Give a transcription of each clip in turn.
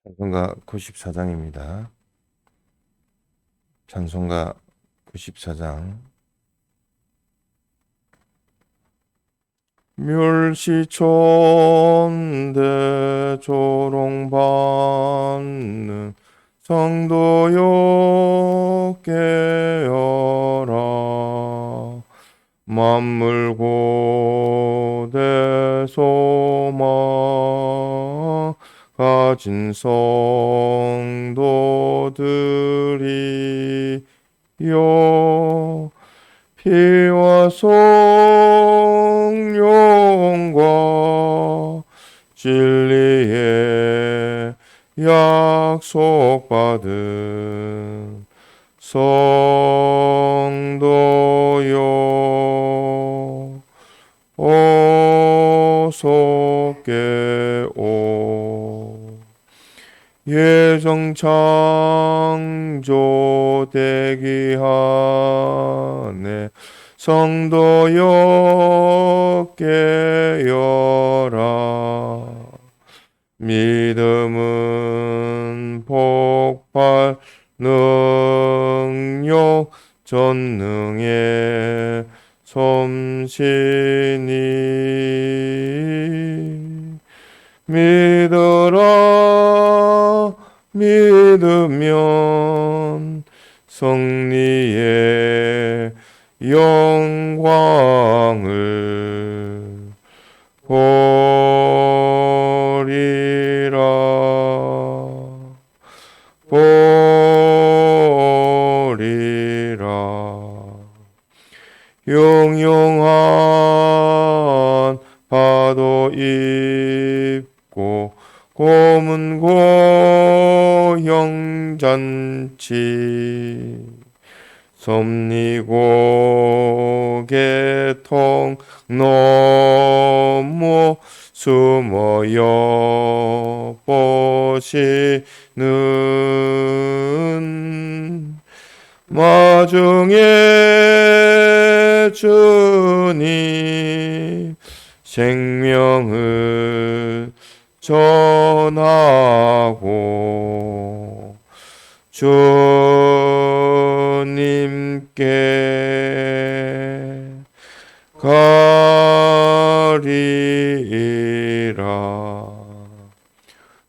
찬송가 94장입니다. 찬송가 94장. 멸시천대 조롱받는 성도여 깨어라. 만물 고대 소망 가진 성도들이여, 피와 성령과 진리의 약속받은 성도여, 어서 깨오. 예정 창조되기 하네 성도여 깨어라. 믿음은 폭발 능력 전능의 솜씨니, 믿으라. 믿으면 승리의 영광을 보리라. 보리라. 영영한 파도 입고 고문 고영잔치 섭리고 개통 넘어 숨어여 보시는 마중에 주님 생명을 전하고 주님께 가리라.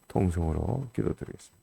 통성으로 기도드리겠습니다.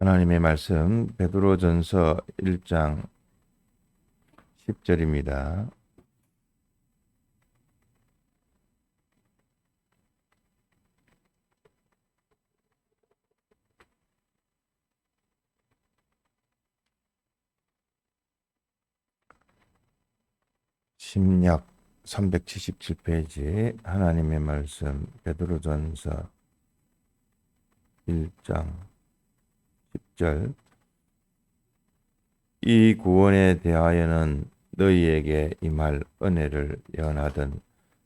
하나님의 말씀 베드로전서 1장 10절입니다. 심약 377페이지 하나님의 말씀 베드로전서 1장 10절. 이 구원에 대하여는 너희에게 임할 은혜를 예언하던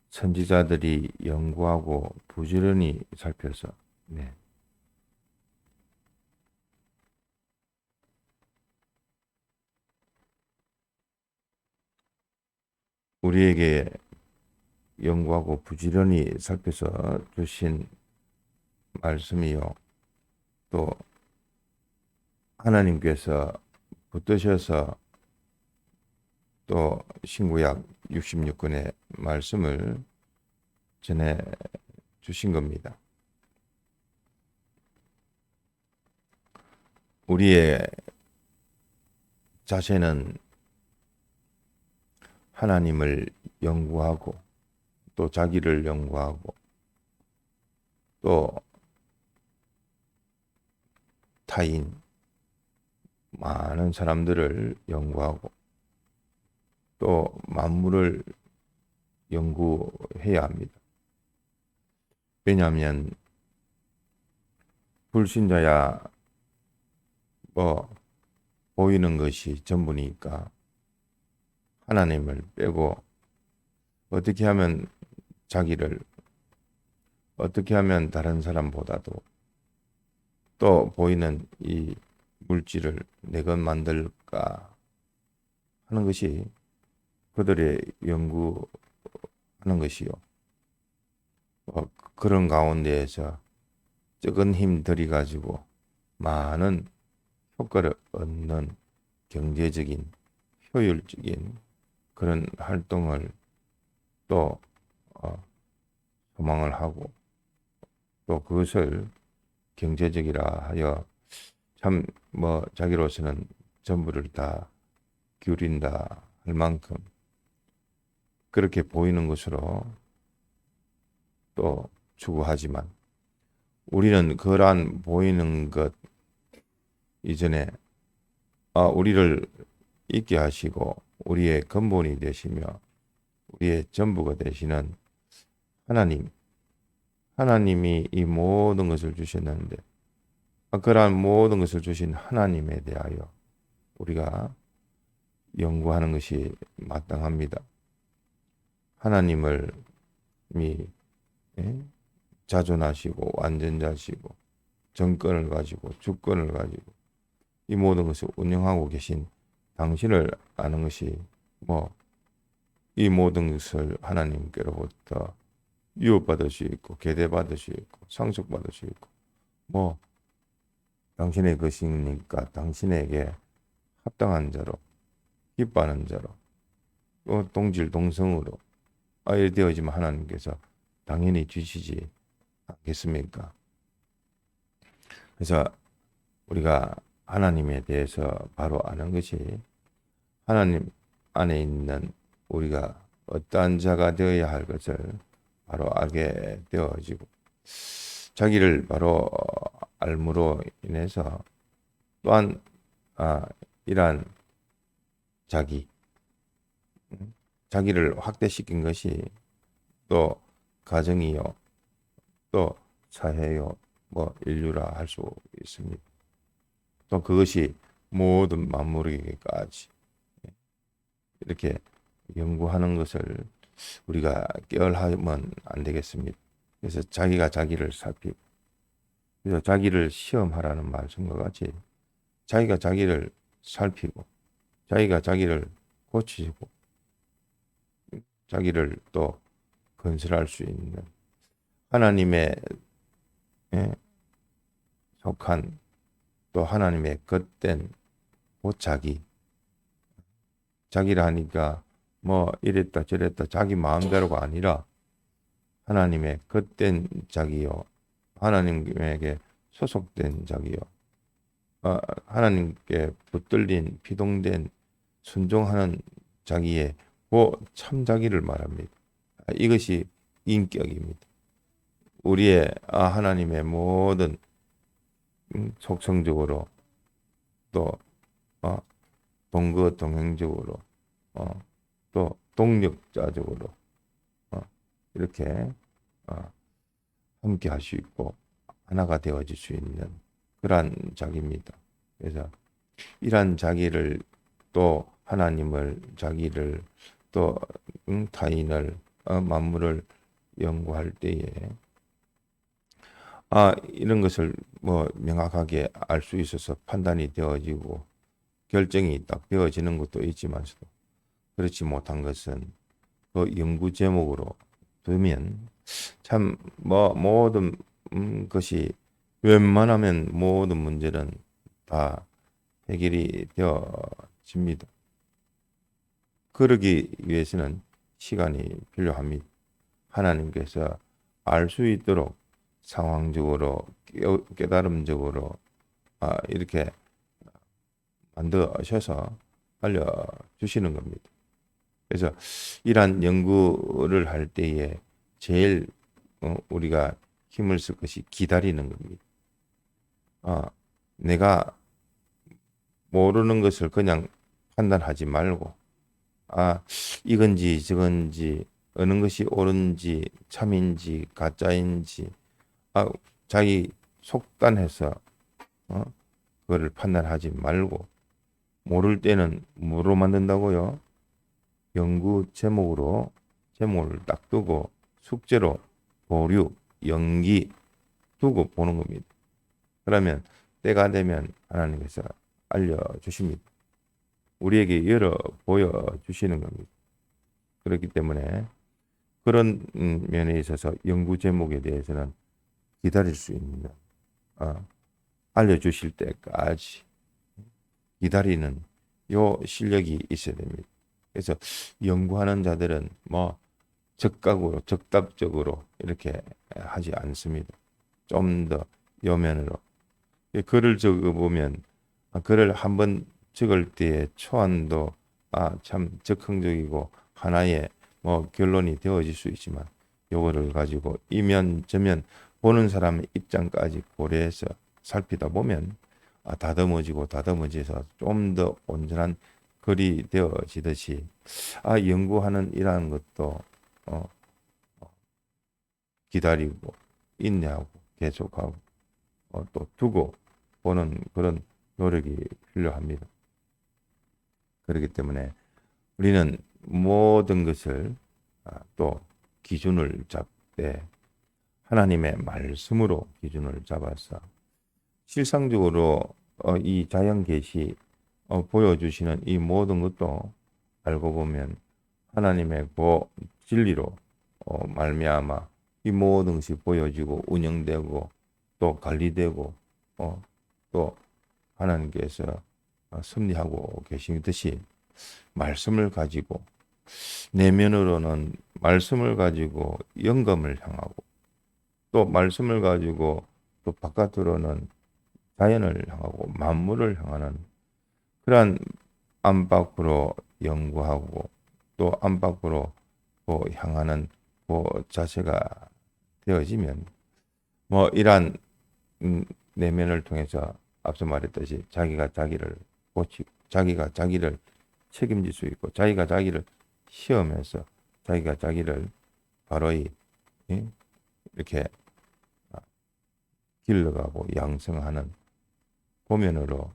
선지자들이 연구하고 부지런히 살펴서 우리에게 연구하고 부지런히 살펴서 주신 말씀이요, 또 하나님께서 붙드셔서 또 신구약 66권의 말씀을 전해 주신 겁니다. 우리의 자세는 하나님을 연구하고 또 자기를 연구하고 또 타인 많은 사람들을 연구하고 또 만물을 연구해야 합니다. 왜냐하면 불신자야 뭐 보이는 것이 전부니까 하나님을 빼고 어떻게 하면 자기를 어떻게 하면 다른 사람보다도 또 보이는 이 물질을 내 것 만들까 하는 것이 그들의 연구하는 것이요. 그런 가운데에서 적은 힘 들여가지고 많은 효과를 얻는 경제적인 효율적인 그런 활동을 또 소망을 하고 또 그것을 경제적이라 하여 참 뭐 자기로서는 전부를 다 기울인다 할 만큼 그렇게 보이는 것으로 또 추구하지만 우리는 그러한 보이는 것 이전에 우리를 있게 하시고 우리의 근본이 되시며 우리의 전부가 되시는 하나님이 이 모든 것을 주셨는데 그러한 모든 것을 주신 하나님에 대하여 우리가 연구하는 것이 마땅합니다. 하나님을 자존하시고 완전자시고 정권을 가지고 주권을 가지고 이 모든 것을 운영하고 계신 당신을 아는 것이 이 모든 것을 하나님께로부터 유업받을 수 있고 계대받을 수 있고 상속받을 수 있고 당신의 것이니까 당신에게 합당한 자로 기뻐하는 자로 또 동질 동성으로 아예 되어지만 하나님께서 당연히 주시지 않겠습니까? 그래서 우리가 하나님에 대해서 바로 아는 것이 하나님 안에 있는 우리가 어떠한 자가 되어야 할 것을 바로 알게 되어지고 자기를 바로 알므로 인해서 또한 이러한 자기를 확대시킨 것이 또 가정이요 또 사회요 인류라 할 수 있습니다. 또 그것이 모든 만물에게까지 이렇게 연구하는 것을 우리가 깨어하면 안 되겠습니다. 그래서 자기가 자기를 살피고 그래서 자기를 시험하라는 말씀과 같이 자기가 자기를 살피고 자기가 자기를 고치고 자기를 또 건설할 수 있는 하나님의 속한 또 하나님의 겉된 자기라 하니까 이랬다 저랬다 자기 마음대로가 아니라 하나님의 겉된 자기요 하나님에게 소속된 자기요 하나님께 붙들린 피동된 순종하는 자기의 참 자기를 말합니다. 이것이 인격입니다. 우리의 하나님의 모든 속성적으로 또 동거 동행적으로 또 동력자적으로 이렇게 함께 할 수 있고 하나가 되어질 수 있는 그러한 자기입니다. 그래서 이러한 자기를 또 하나님을 자기를 또 타인을 만물을 연구할 때에 이런 것을 명확하게 알 수 있어서 판단이 되어지고 결정이 딱 되어지는 것도 있지만서도 그렇지 못한 것은 그 연구 제목으로 두면 참 모든 것이 웬만하면 모든 문제는 다 해결이 되어집니다. 그러기 위해서는 시간이 필요합니다. 하나님께서 알 수 있도록 상황적으로 깨달음적으로 이렇게 만드셔서 알려주시는 겁니다. 그래서 이러한 연구를 할 때에 제일 우리가 힘을 쓸 것이 기다리는 겁니다. 내가 모르는 것을 그냥 판단하지 말고, 이건지 저건지, 어느 것이 옳은지 참인지 가짜인지, 자기 속단해서 그거를 판단하지 말고, 모를 때는 뭐로 만든다고요? 연구 제목을 딱 두고 숙제로 보류, 연기 두고 보는 겁니다. 그러면 때가 되면 하나님께서 알려주십니다. 우리에게 열어 보여주시는 겁니다. 그렇기 때문에 그런 면에 있어서 연구 제목에 대해서는 기다릴 수 있는, 알려주실 때까지 기다리는 요 실력이 있어야 됩니다. 그래서 연구하는 자들은 뭐 적각으로 적답적으로 이렇게 하지 않습니다. 좀 더 요면으로 글을 적어보면 글을 한번 적을 때의 초안도 참 적흥적이고 하나의 뭐 결론이 되어질 수 있지만 요거를 가지고 이면 저면 보는 사람의 입장까지 고려해서 살피다 보면 다듬어져서 좀 더 온전한 글이 되어지듯이 연구하는 이러한 것도 기다리고 인내하고 계속하고 또 두고 보는 그런 노력이 필요합니다. 그렇기 때문에 우리는 모든 것을 또 기준을 잡되 하나님의 말씀으로 기준을 잡아서 실상적으로 이 자연 계시 보여주시는 이 모든 것도 알고 보면 하나님의 그 진리로 말미암아 이 모든 것이 보여지고 운영되고 또 관리되고 또 하나님께서 섭리하고 계시듯이 말씀을 가지고 내면으로는 말씀을 가지고 영감을 향하고 또 말씀을 가지고 또 바깥으로는 자연을 향하고 만물을 향하는 그러한 안팎으로 연구하고 또 안팎으로 향하는 자세가 되어지면 뭐 이러한 내면을 통해서 앞서 말했듯이 자기가 자기를 고치고 자기가 자기를 책임질 수 있고 자기가 자기를 시험해서 자기가 자기를 바로이 이렇게 길러가고 양성하는 보면으로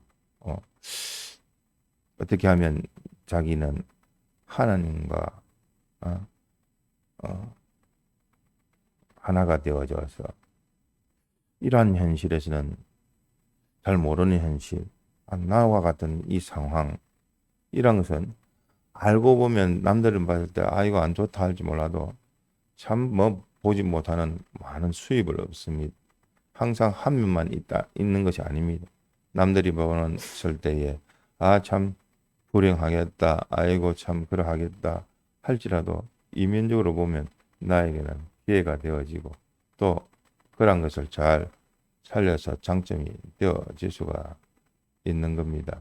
어떻게 하면 자기는 하나님과 하나가 되어져서 이러한 현실에서는 잘 모르는 현실, 나와 같은 이 상황 이런 것은 알고 보면 남들은 봤을 때 이거 안 좋다 할지 몰라도 참 뭐 보지 못하는 많은 수입을 얻습니다. 항상 한 면만 있는 것이 아닙니다. 남들이 보는 때에 참 불행하겠다, 아이고 참 그러하겠다 할지라도 이면적으로 보면 나에게는 기회가 되어지고 또 그런 것을 잘 살려서 장점이 되어질 수가 있는 겁니다.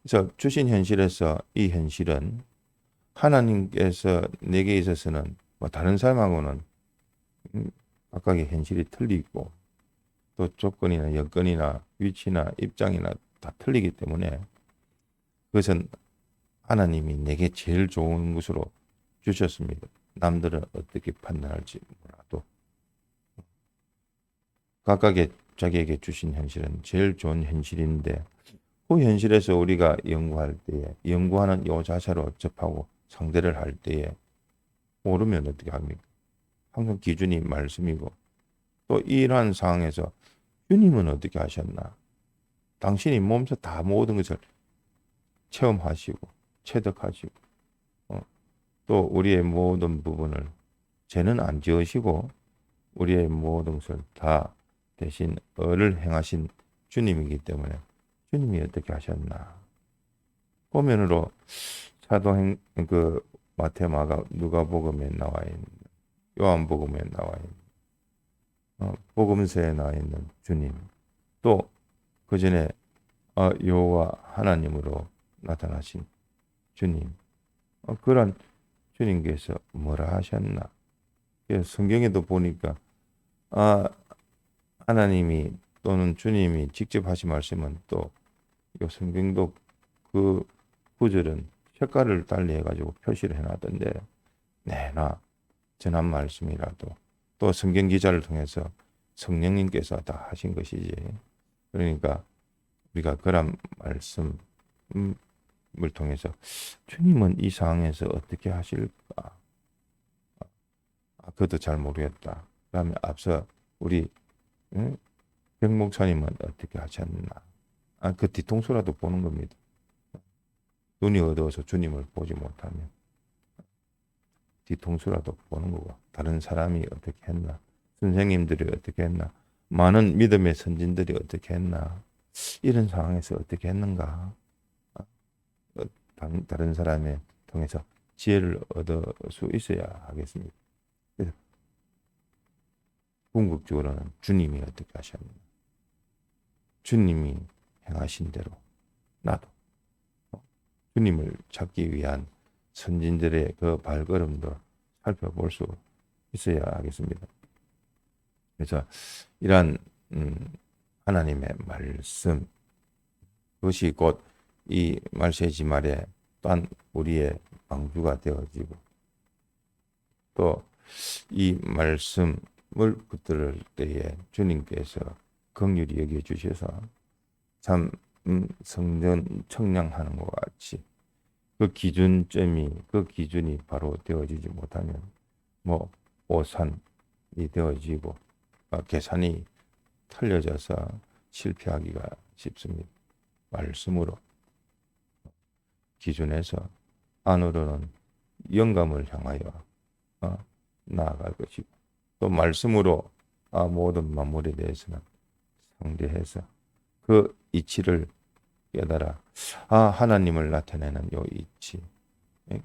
그래서 주신 현실에서 이 현실은 하나님께서 내게 있어서는 뭐 다른 사람하고는 각각의 현실이 틀리고 또 조건이나 여건이나 위치나 입장이나 다 틀리기 때문에 그것은 하나님이 내게 제일 좋은 것으로 주셨습니다. 남들은 어떻게 판단할지 몰라도 각각의 자기에게 주신 현실은 제일 좋은 현실인데 그 현실에서 우리가 연구할 때에 연구하는 이 자세로 접하고 상대를 할 때에 모르면 어떻게 합니까? 항상 기준이 말씀이고 또 이러한 상황에서 주님은 어떻게 하셨나? 당신이 몸소 다 모든 것을 체험하시고 체득하시고 또 우리의 모든 부분을 죄는 안 지으시고 우리의 모든 것을 다 대신 을을 행하신 주님이기 때문에 주님이 어떻게 하셨나? 보면으로 사도행 마태 마가 누가복음에 나와 있는 요한복음에 나와 있는 복음서에 나와 있는 주님 또 그 전에 여호와 하나님으로 나타나신 주님 그런 주님께서 뭐라 하셨나? 그래서 성경에도 보니까 하나님이 또는 주님이 직접 하신 말씀은 또 이 성경도 그 구절은 색깔을 달리 해가지고 표시를 해놨던데 내나 전한 말씀이라도 또 성경 기자를 통해서 성령님께서 다 하신 것이지. 그러니까 우리가 그런 말씀을 통해서 주님은 이 상황에서 어떻게 하실까? 그것도 잘 모르겠다. 그다음에 앞서 우리 백 목사님은 어떻게 하셨나? 그 뒤통수라도 보는 겁니다. 눈이 어두워서 주님을 보지 못하면 뒤통수라도 보는 거고, 다른 사람이 어떻게 했나? 선생님들이 어떻게 했나? 많은 믿음의 선진들이 어떻게 했나? 이런 상황에서 어떻게 했는가? 다른 사람의 통해서 지혜를 얻을 수 있어야 하겠습니다. 그래서 궁극적으로는 주님이 어떻게 하셨나? 주님이 행하신 대로 나도 주님을 찾기 위한 선진들의 그 발걸음도 살펴볼 수 있어야 하겠습니다. 그래서 이러한 하나님의 말씀, 그것이 곧 이 말세지 말에 또한 우리의 방주가 되어지고 또 이 말씀을 붙들 때에 주님께서 긍휼히 여겨주셔서 참 성전 청량하는 것 같이 그 기준이 바로 되어지지 못하면 뭐 오산이 되어지고 계산이 틀려져서 실패하기가 쉽습니다. 말씀으로 기준에서 안으로는 영감을 향하여 나아갈 것이고 또 말씀으로 모든 만물에 대해서는 상대해서 그 이치를 깨달아 하나님을 나타내는 요 이치,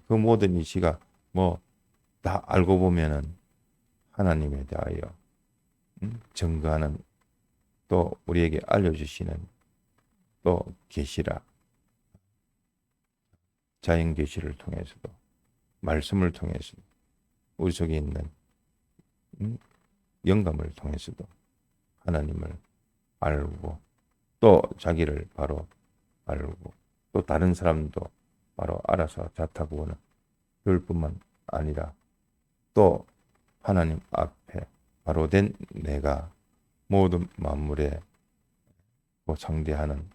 그 모든 이치가 뭐 다 알고 보면은 하나님에 대하여 증거하는 또 우리에게 알려주시는 또 계시라, 자연 계시를 통해서도 말씀을 통해서도 우리 속에 있는 영감을 통해서도 하나님을 알고 또 자기를 바로 알고 또 다른 사람도 바로 알아서 자타구원을 배울 뿐만 아니라 또 하나님 앞에 바로 된 내가 모든 만물에 상대하는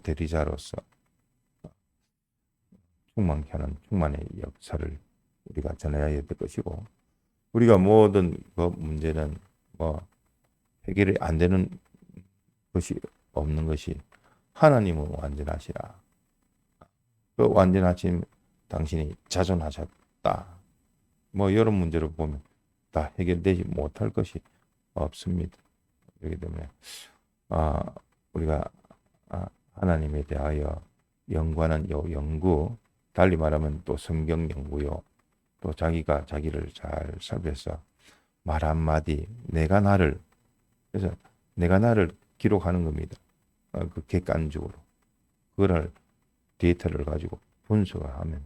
대리자로서 충만케 하는 충만의 역사를 우리가 전해야 될 것이고, 우리가 모든 그 문제는 뭐 해결이 안 되는 것이 없는 것이 하나님은 완전하시라. 그 완전하신 당신이 자존하셨다. 뭐 이런 문제를 보면 다 해결되지 못할 것이 없습니다. 그렇기 때문에 우리가 하나님에 대하여 연구하는 요 연구, 달리 말하면 또 성경 연구요, 또 자기가 자기를 잘 살펴서 말 한마디 그래서 내가 나를 기록하는 겁니다. 그 객관적으로 그걸 데이터를 가지고 분석을 하면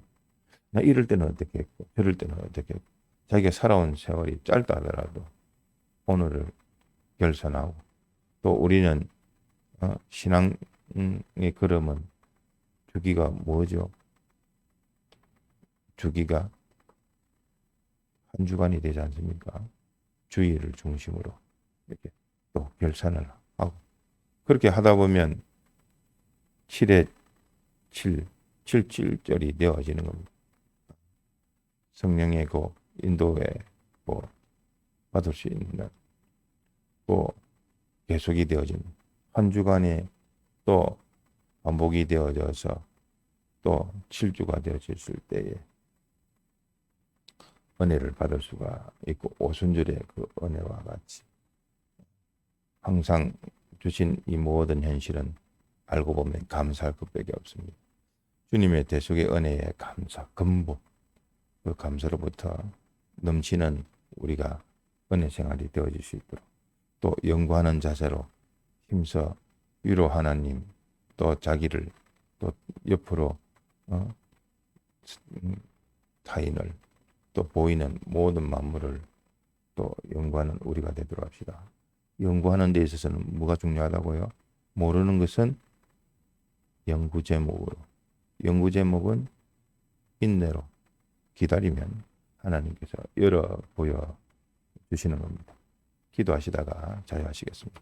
나 이럴 때는 어떻게 했고 저럴 때는 어떻게 했고 자기가 살아온 세월이 짧다 하더라도 오늘을 결산하고 또 우리는 신앙의 걸음은 주기가 뭐죠? 주기가 한 주간이 되지 않습니까? 주일을 중심으로 이렇게 또 결산을 하고 그렇게 하다 보면 7에 7절이 되어지는 겁니다. 성령의 그 인도에 받을 수 있는 계속이 되어진 한 주간에 또 반복이 되어져서 또 7주가 되어졌을 때에 은혜를 받을 수가 있고 오순절의 그 은혜와 같이 항상 주신 이 모든 현실은 알고 보면 감사할 것밖에 없습니다. 주님의 대속의 은혜의 감사, 근본, 그 감사로부터 넘치는 우리가 은혜 생활이 되어질 수 있도록 또 연구하는 자세로 힘써 위로 하나님 또 자기를 또 옆으로 타인을 또 보이는 모든 만물을 또 연구하는 우리가 되도록 합시다. 연구하는 데 있어서는 뭐가 중요하다고요? 모르는 것은 연구 제목으로, 연구 제목은 인내로 기다리면 하나님께서 열어 보여 주시는 겁니다. 기도하시다가 자유하시겠습니다.